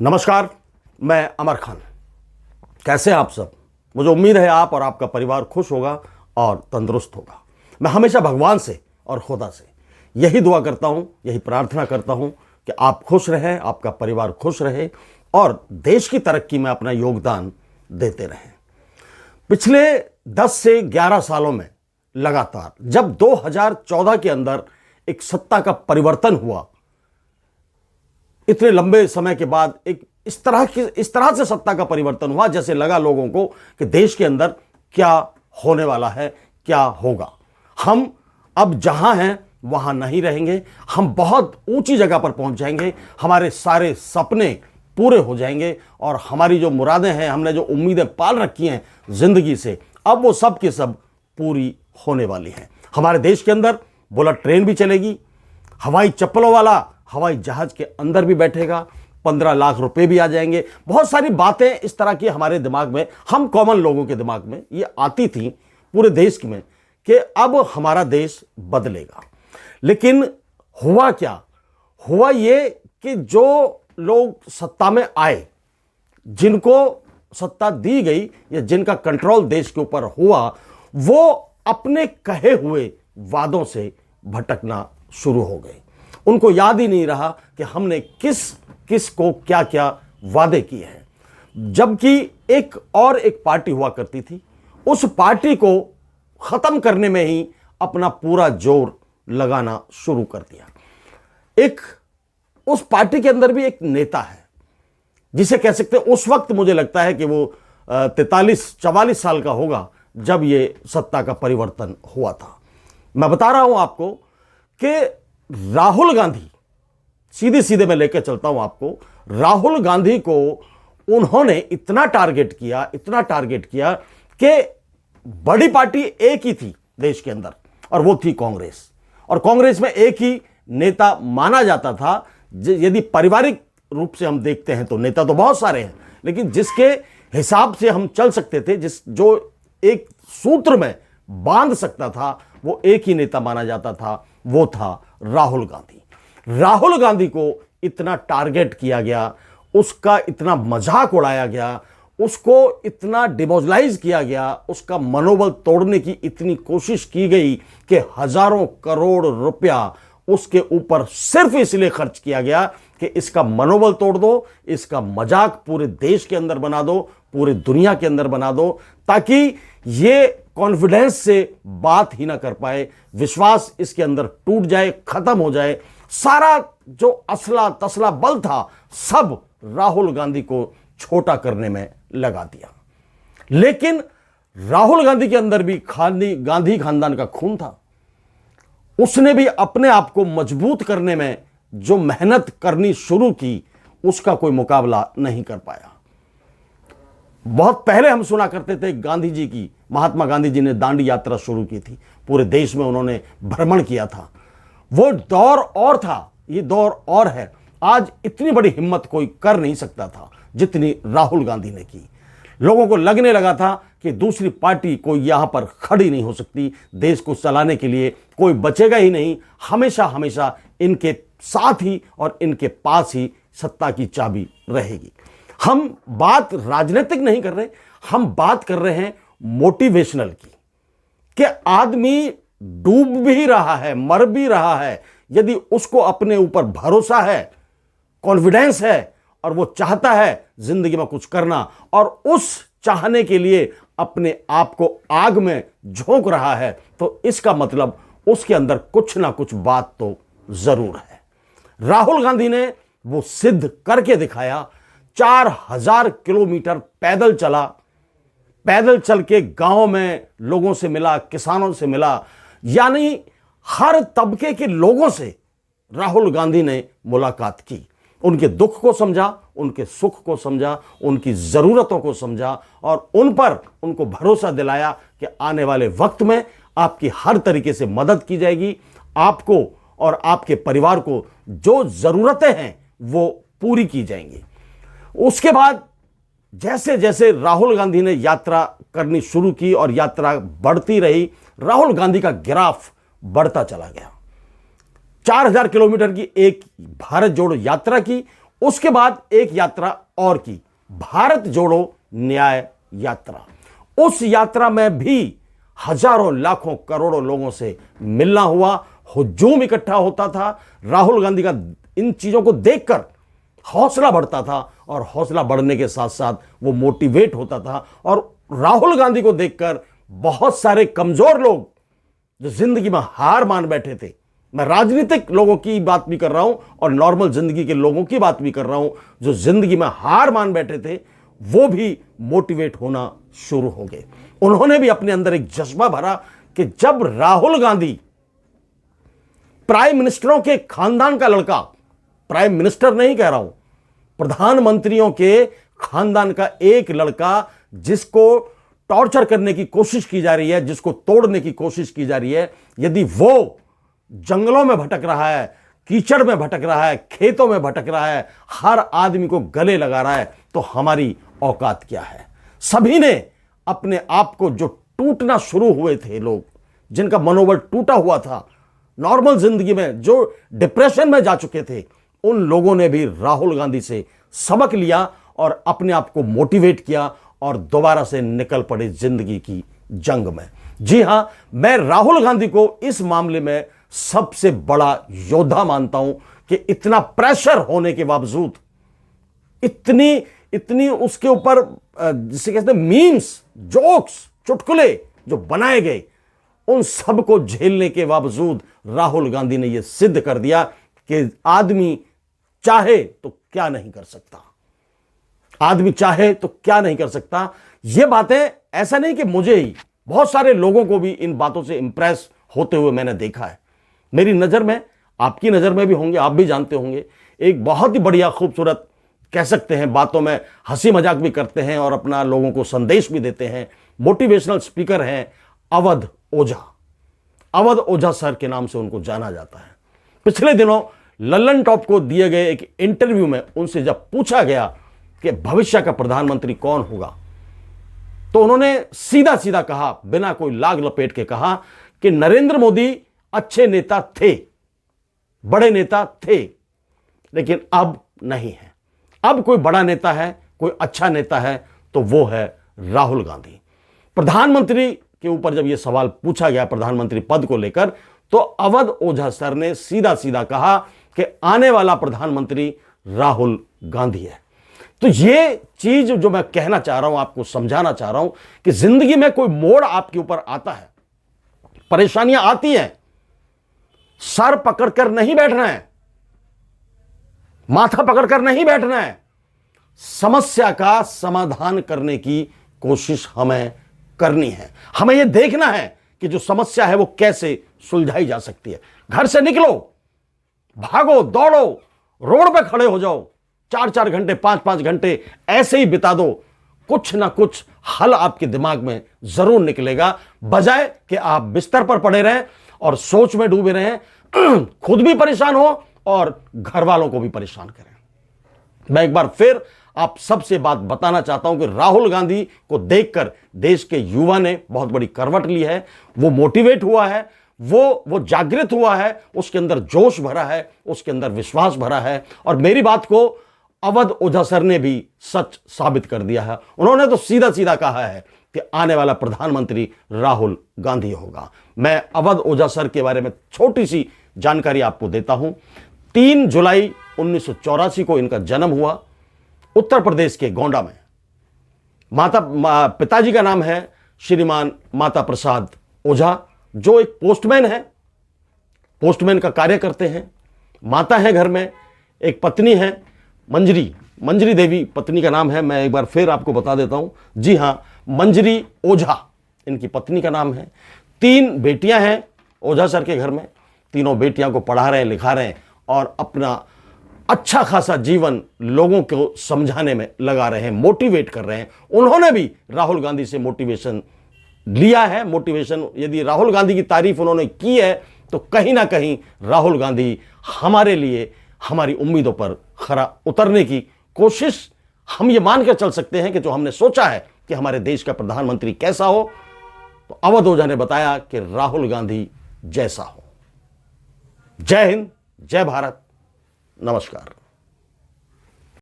नमस्कार, मैं अमर खान। कैसे हैं आप सब? मुझे उम्मीद है आप और आपका परिवार खुश होगा और तंदुरुस्त होगा। मैं हमेशा भगवान से और खुदा से यही दुआ करता हूं, यही प्रार्थना करता हूं कि आप खुश रहें, आपका परिवार खुश रहे और देश की तरक्की में अपना योगदान देते रहें। पिछले 10 से 11 सालों में लगातार जब 2014 के अंदर एक सत्ता का परिवर्तन हुआ, इतने लंबे समय के बाद एक इस तरह से सत्ता का परिवर्तन हुआ जैसे लगा लोगों को कि देश के अंदर क्या होने वाला है, क्या होगा। हम अब जहां हैं वहां नहीं रहेंगे, हम बहुत ऊंची जगह पर पहुंच जाएंगे, हमारे सारे सपने पूरे हो जाएंगे और हमारी जो मुरादें हैं, हमने जो उम्मीदें पाल रखी हैं जिंदगी से, अब वो सब की सब पूरी होने वाली हैं। हमारे देश के अंदर बुलेट ट्रेन भी चलेगी, हवाई चप्पलों वाला हवाई जहाज के अंदर भी बैठेगा, 15 लाख रुपए भी आ जाएंगे। बहुत सारी बातें इस तरह की हमारे दिमाग में, हम कॉमन लोगों के दिमाग में ये आती थी पूरे देश में कि अब हमारा देश बदलेगा। लेकिन हुआ क्या? हुआ ये कि जो लोग सत्ता में आए, जिनको सत्ता दी गई या जिनका कंट्रोल देश के ऊपर हुआ, वो अपने कहे हुए वादों से भटकना शुरू हो गए। उनको याद ही नहीं रहा कि हमने किस किस को क्या क्या वादे किए हैं। जबकि एक पार्टी हुआ करती थी, उस पार्टी को खत्म करने में ही अपना पूरा जोर लगाना शुरू कर दिया। उस पार्टी के अंदर भी एक नेता है जिसे कह सकते हैं, उस वक्त मुझे लगता है कि वो 43-44 साल का होगा जब ये सत्ता का परिवर्तन हुआ था। मैं बता रहा हूं आपको कि राहुल गांधी, सीधे सीधे मैं लेकर चलता हूं आपको, राहुल गांधी को उन्होंने इतना टारगेट किया कि बड़ी पार्टी एक ही थी देश के अंदर और वो थी कांग्रेस। और कांग्रेस में एक ही नेता माना जाता था। यदि पारिवारिक रूप से हम देखते हैं तो नेता तो बहुत सारे हैं, लेकिन जिसके हिसाब से हम चल सकते थे, जो एक सूत्र में बांध सकता था, वो एक ही नेता माना जाता था, वो था राहुल गांधी। राहुल गांधी को इतना टारगेट किया गया, उसका इतना मजाक उड़ाया गया, उसको इतना डिमोरलाइज किया गया, उसका मनोबल तोड़ने की इतनी कोशिश की गई कि हजारों करोड़ रुपया उसके ऊपर सिर्फ इसलिए खर्च किया गया कि इसका मनोबल तोड़ दो, इसका मजाक पूरे देश के अंदर बना दो, पूरी दुनिया के अंदर बना दो, ताकि ये कॉन्फिडेंस से बात ही ना कर पाए, विश्वास इसके अंदर टूट जाए, खत्म हो जाए। सारा जो असला तसला बल था सब राहुल गांधी को छोटा करने में लगा दिया। लेकिन राहुल गांधी के अंदर भी गांधी खानदान का खून था। उसने भी अपने आप को मजबूत करने में जो मेहनत करनी शुरू की, उसका कोई मुकाबला नहीं कर पाया। बहुत पहले हम सुना करते थे गांधी जी की, महात्मा गांधी जी ने दांडी यात्रा शुरू की थी, पूरे देश में उन्होंने भ्रमण किया था। वो दौर और था, ये दौर और है। आज इतनी बड़ी हिम्मत कोई कर नहीं सकता था जितनी राहुल गांधी ने की। लोगों को लगने लगा था कि दूसरी पार्टी कोई यहां पर खड़ी नहीं हो सकती, देश को चलाने के लिए कोई बचेगा ही नहीं, हमेशा हमेशा इनके साथ ही और इनके पास ही सत्ता की चाबी रहेगी। हम बात राजनीतिक नहीं कर रहे, हम बात कर रहे हैं मोटिवेशनल की, कि आदमी डूब भी रहा है, मर भी रहा है, यदि उसको अपने ऊपर भरोसा है, कॉन्फिडेंस है और वो चाहता है जिंदगी में कुछ करना और उस चाहने के लिए अपने आप को आग में झोंक रहा है, तो इसका मतलब उसके अंदर कुछ ना कुछ बात तो जरूर है। राहुल गांधी ने वो सिद्ध करके दिखाया। 4000 किलोमीटर पैदल चला, पैदल चल के गांव में लोगों से मिला, किसानों से मिला, यानी हर तबके के लोगों से राहुल गांधी ने मुलाकात की, उनके दुख को समझा, उनके सुख को समझा, उनकी जरूरतों को समझा और उन पर उनको भरोसा दिलाया कि आने वाले वक्त में आपकी हर तरीके से मदद की जाएगी, आपको और आपके परिवार को जो जरूरतें हैं वो पूरी की जाएंगी। उसके बाद जैसे जैसे राहुल गांधी ने यात्रा करनी शुरू की और यात्रा बढ़ती रही, राहुल गांधी का ग्राफ बढ़ता चला गया। 4000 किलोमीटर की एक भारत जोड़ो यात्रा की, उसके बाद एक यात्रा और की, भारत जोड़ो न्याय यात्रा। उस यात्रा में भी हजारों लाखों करोड़ों लोगों से मिलना हुआ, हुजूम इकट्ठा होता था। राहुल गांधी का इन चीजों को देखकर हौसला बढ़ता था और हौसला बढ़ने के साथ साथ वो मोटिवेट होता था। और राहुल गांधी को देखकर बहुत सारे कमजोर लोग जो जिंदगी में हार मान बैठे थे, मैं राजनीतिक लोगों की बात भी कर रहा हूं और नॉर्मल जिंदगी के लोगों की बात भी कर रहा हूं, जो जिंदगी में हार मान बैठे थे, वो भी मोटिवेट होना शुरू हो गए। उन्होंने भी अपने अंदर एक जज्बा भरा कि जब राहुल गांधी प्राइम मिनिस्टरों के खानदान का लड़का, प्राइम मिनिस्टर नहीं कह रहा हूं, प्रधानमंत्रियों के खानदान का एक लड़का जिसको टॉर्चर करने की कोशिश की जा रही है, जिसको तोड़ने की कोशिश की जा रही है, यदि वो जंगलों में भटक रहा है, कीचड़ में भटक रहा है, खेतों में भटक रहा है, हर आदमी को गले लगा रहा है, तो हमारी औकात क्या है। सभी ने अपने आप को, जो टूटना शुरू हुए थे लोग, जिनका मनोबल टूटा हुआ था, नॉर्मल जिंदगी में जो डिप्रेशन में जा चुके थे, उन लोगों ने भी राहुल गांधी से सबक लिया और अपने आप को मोटिवेट किया और दोबारा से निकल पड़े जिंदगी की जंग में। जी हां, मैं राहुल गांधी को इस मामले में सबसे बड़ा योद्धा मानता हूं कि इतना प्रेशर होने के बावजूद, इतनी उसके ऊपर जिसे कहते हैं मीम्स, जोक्स, चुटकुले जो बनाए गए, उन सब को झेलने के बावजूद राहुल गांधी ने यह सिद्ध कर दिया कि आदमी चाहे तो क्या नहीं कर सकता, आदमी चाहे तो क्या नहीं कर सकता। यह बातें ऐसा नहीं कि मुझे ही, बहुत सारे लोगों को भी इन बातों से इंप्रेस होते हुए मैंने देखा है। मेरी नजर में, आपकी नजर में भी होंगे, आप भी जानते होंगे, एक बहुत ही बढ़िया खूबसूरत, कह सकते हैं बातों में हंसी मजाक भी करते हैं और अपना लोगों को संदेश भी देते हैं, मोटिवेशनल स्पीकर हैं अवध ओझा। अवध ओझा सर के नाम से उनको जाना जाता है। पिछले दिनों लल्लन टॉप को दिए गए एक इंटरव्यू में उनसे जब पूछा गया कि भविष्य का प्रधानमंत्री कौन होगा, तो उन्होंने सीधा सीधा कहा, बिना कोई लाग लपेट के कहा कि नरेंद्र मोदी अच्छे नेता थे, बड़े नेता थे, लेकिन अब नहीं है। अब कोई बड़ा नेता है, कोई अच्छा नेता है, तो वो है राहुल गांधी। प्रधानमंत्री के ऊपर जब यह सवाल पूछा गया प्रधानमंत्री पद को लेकर, तो अवध ओझा सर ने सीधा सीधा कहा कि आने वाला प्रधानमंत्री राहुल गांधी है। तो ये चीज जो मैं कहना चाह रहा हूं, आपको समझाना चाह रहा हूं कि जिंदगी में कोई मोड़ आपके ऊपर आता है, परेशानियां आती हैं, सर पकड़कर नहीं बैठना है, माथा पकड़कर नहीं बैठना है, समस्या का समाधान करने की कोशिश हमें करनी है। हमें यह देखना है कि जो समस्या है वो कैसे सुलझाई जा सकती है। घर से निकलो, भागो, दौड़ो, रोड पे खड़े हो जाओ, 4-4 घंटे, 5-5 घंटे ऐसे ही बिता दो, कुछ ना कुछ हल आपके दिमाग में जरूर निकलेगा, बजाय कि आप बिस्तर पर पड़े रहें और सोच में डूबे रहें, खुद भी परेशान हो और घर वालों को भी परेशान करें। मैं एक बार फिर आप सबसे बात बताना चाहता हूं कि राहुल गांधी को देखकर देश के युवा ने बहुत बड़ी करवट ली है, वो मोटिवेट हुआ है, वो जागृत हुआ है, उसके अंदर जोश भरा है, उसके अंदर विश्वास भरा है। और मेरी बात को अवध ओझा सर ने भी सच साबित कर दिया है। उन्होंने तो सीधा सीधा कहा है कि आने वाला प्रधानमंत्री राहुल गांधी होगा। मैं अवध ओझा सर के बारे में छोटी सी जानकारी आपको देता हूं। 3 जुलाई 1984 को इनका जन्म हुआ उत्तर प्रदेश के गोंडा में। पिताजी का नाम है श्रीमान माता प्रसाद ओझा, जो एक पोस्टमैन है, पोस्टमैन का कार्य करते हैं। माता है घर में, एक पत्नी है मंजरी देवी पत्नी का नाम है। मैं एक बार फिर आपको बता देता हूं, जी हां, मंजरी ओझा इनकी पत्नी का नाम है। 3 बेटियां हैं ओझा सर के घर में, तीनों बेटियां को पढ़ा रहे हैं, लिखा रहे हैं और अपना अच्छा खासा जीवन लोगों को समझाने में लगा रहे हैं, मोटिवेट कर रहे हैं। उन्होंने भी राहुल गांधी से मोटिवेशन लिया है। मोटिवेशन, यदि राहुल गांधी की तारीफ उन्होंने की है तो कहीं ना कहीं राहुल गांधी हमारे लिए, हमारी उम्मीदों पर खरा उतरने की कोशिश, हम ये मान कर चल सकते हैं कि जो हमने सोचा है कि हमारे देश का प्रधानमंत्री कैसा हो, तो अवध ओझा ने बताया कि राहुल गांधी जैसा हो। जय हिंद, जय भारत, नमस्कार।